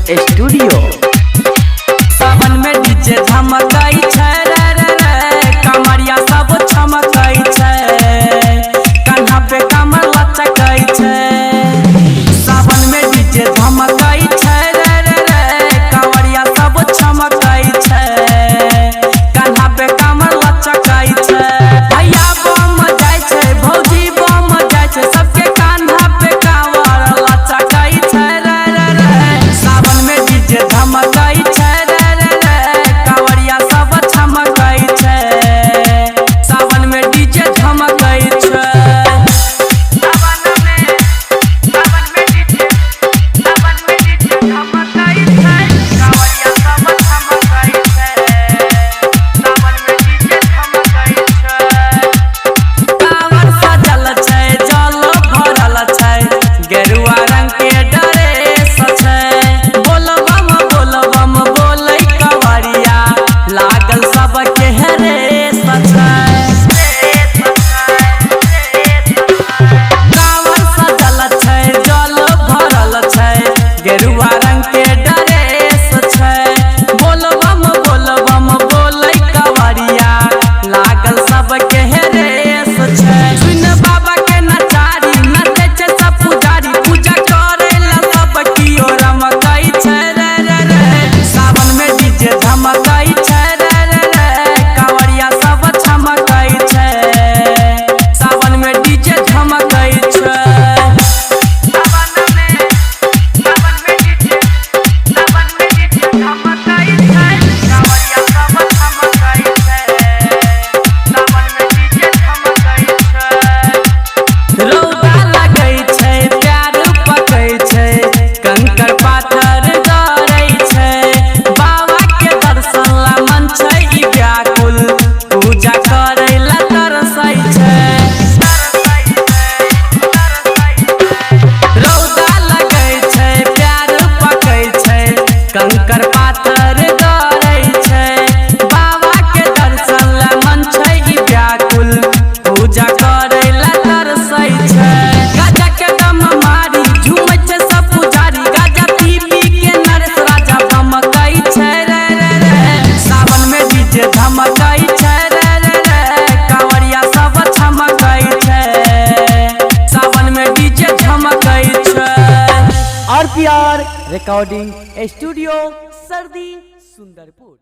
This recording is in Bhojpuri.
स्टूडियो। सावन में डीजे धमकई छै रे रे रे, कमरिया सब चमकई छै, कान्हा पे कमर लचकई छै। सावन में डीजे धमकई छै रे रे रे, कमरिया सब चमकई छै, कान्हा पे कमर लचकई छै। भैया बम जाय छै, भौजी बम जाय छै, सबके कान्हा पे कमर लचकई छै रे रे रे। सावन में डीजे धमकई छै रे रे रे, कांवरिया सब चमकई छै, सावन में डीजे धमकई छै। सावन में डीजे धमकई छै, कांवरिया सब चमकई छै, सावन में डीजे धमकई छै। कांवर सजल छै, जल भरल छै, गेरुआ रंग के ड्रेस छै, बोलबम बोलबम बोलै कंवरिया, लागल सबके रेस छै। कांवर सजल छै, जल भरल छै, गेरुआ रंग के ड्रेस छै, बोलबम बोलबम बोलै कंवरिया, लागल सबके रेस छै। सुन बाबा के नचारी नचे छै सब पुजारी, पूजा करे ला सब कियो रमकई छै रे रे रे। सावन में डीजे धमकई छै रे रे रे, कांवरिया सब चमकई छै, सावन में डीजे धमकई छै। सावन में डीजे धमकई छै, कांवरिया सब चमकई छै, सावन में डीजे धमकई छै। रौदा लगै छै, प्यार पकै छै, कंकर पाथर गड़ै छै, बाबा के दर्शन ला मन छै ई व्याकुल, पूजा करै ला तरसै छै। रौदा लगै छै, प्यार पकै छै, कंकर पाथर गड़ै छै, बाबा के दर्शन ला मन छै ई व्याकुल, पूजा करै ला तरसै छै। गाजा के दम मारी झूमै छै सब पुजारी, गाजा पी पी के नरेश राजा धमकई छै रे रे रे। सावन में डीजे धमकई छै रे रे रे, कांवरिया सब चमकई छै, सावन में डीजे धमकई छै। RPR रिकॉर्डिंग स्टूडियो, सर्दी, सुंदरपुर।